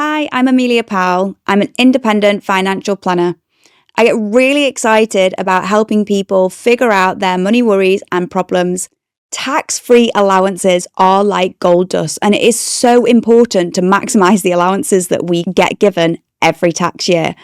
Hi, I'm Emmelia Powell. I'm an independent financial planner. I get really excited about helping people figure out their money worries and problems. Tax-free allowances are like gold dust, and it is so important to maximise the allowances that we get given every tax year.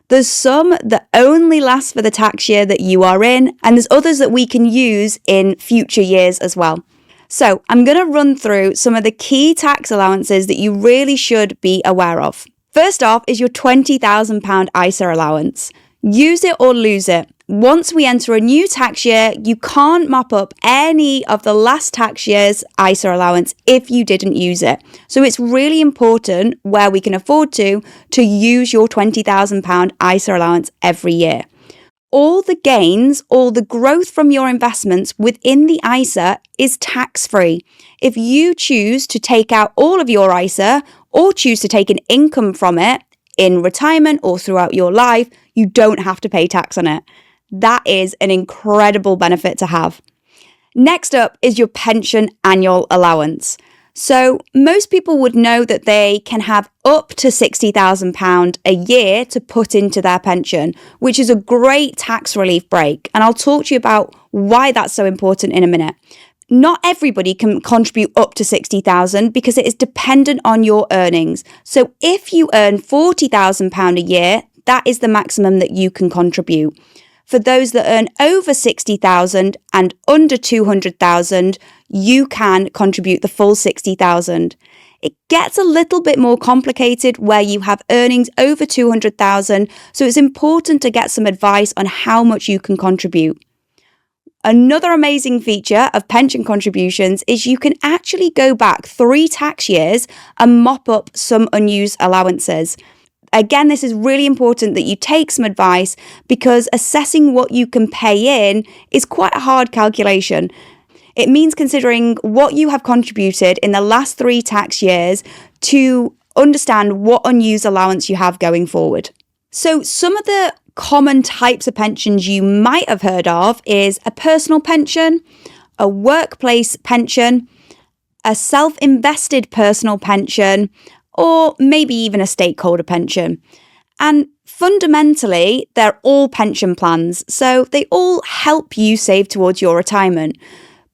There's some that only last for the tax year that you are in, and there's others that we can use in future years as well. So I'm going to run through some of the key tax allowances that you really should be aware of. First off is your £20,000 ISA allowance. Use it or lose it. Once we enter a new tax year, you can't mop up any of the last tax year's ISA allowance if you didn't use it. So it's really important, where we can afford to use your £20,000 ISA allowance every year. All the gains, all the growth from your investments within the ISA is tax-free. If you choose to take out all of your ISA or choose to take an income from it in retirement or throughout your life, you don't have to pay tax on it. That is an incredible benefit to have. Next up is your pension annual allowance. So most people would know that they can have up to £60,000 a year to put into their pension, which is a great tax relief break. And I'll talk to you about why that's so important in a minute. Not everybody can contribute up to £60,000 because it is dependent on your earnings. So if you earn £40,000 a year, that is the maximum that you can contribute. For those that earn over £60,000 and under £200,000, you can contribute the full £60,000. It gets a little bit more complicated where you have earnings over £200,000, so it's important to get some advice on how much you can contribute. Another amazing feature of pension contributions is you can actually go back 3 tax years and mop up some unused allowances. Again, this is really important that you take some advice because assessing what you can pay in is quite a hard calculation. It means considering what you have contributed in the last 3 tax years to understand what unused allowance you have going forward. So some of the common types of pensions you might have heard of is a personal pension, a workplace pension, a self-invested personal pension, or maybe even a stakeholder pension. And fundamentally, they're all pension plans, so they all help you save towards your retirement.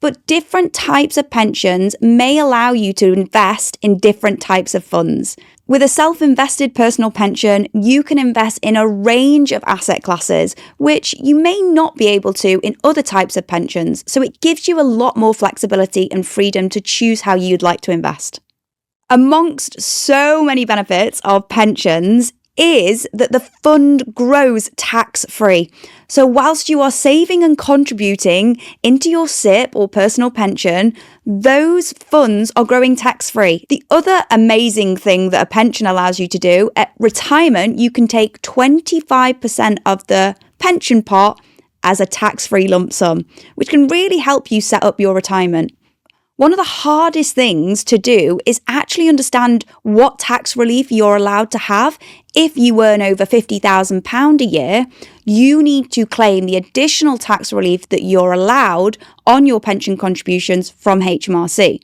But different types of pensions may allow you to invest in different types of funds. With a self-invested personal pension, you can invest in a range of asset classes, which you may not be able to in other types of pensions. So it gives you a lot more flexibility and freedom to choose how you'd like to invest. Amongst so many benefits of pensions is that the fund grows tax-free. So whilst you are saving and contributing into your SIPP or personal pension, those funds are growing tax-free. The other amazing thing that a pension allows you to do, at retirement, you can take 25% of the pension pot as a tax-free lump sum, which can really help you set up your retirement. One of the hardest things to do is actually understand what tax relief you're allowed to have. If you earn over £50,000 a year, you need to claim the additional tax relief that you're allowed on your pension contributions from HMRC.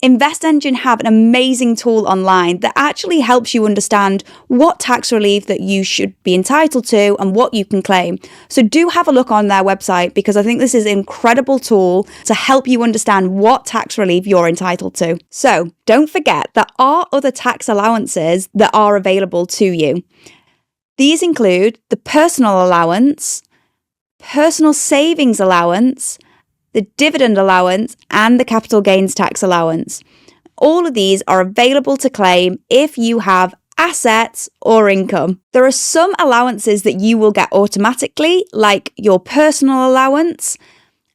Invest Engine have an amazing tool online that actually helps you understand what tax relief that you should be entitled to and what you can claim. So do have a look on their website because I think this is an incredible tool to help you understand what tax relief you're entitled to. So don't forget there are other tax allowances that are available to you. These include the personal allowance, personal savings allowance, the dividend allowance, and the capital gains tax allowance. All of these are available to claim if you have assets or income. There are some allowances that you will get automatically, like your personal allowance,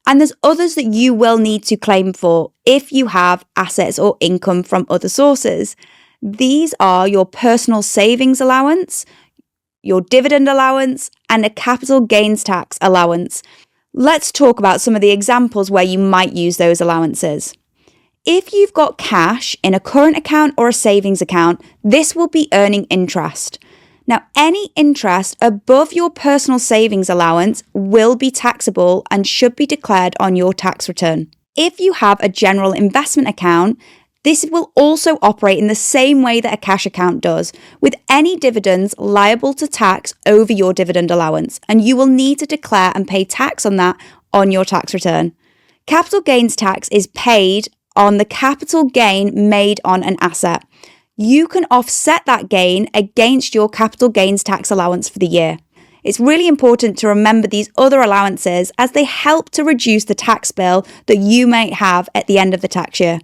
and there's others that you will need to claim for if you have assets or income from other sources. These are your personal savings allowance, your dividend allowance, and a capital gains tax allowance. Let's talk about some of the examples where you might use those allowances. If you've got cash in a current account or a savings account, this will be earning interest. Now, any interest above your personal savings allowance will be taxable and should be declared on your tax return. If you have a general investment account, This will also operate in the same way that a cash account does, with any dividends liable to tax over your dividend allowance, and you will need to declare and pay tax on that on your tax return. Capital gains tax is paid on the capital gain made on an asset. You can offset that gain against your capital gains tax allowance for the year. It's really important to remember these other allowances as they help to reduce the tax bill that you might have at the end of the tax year.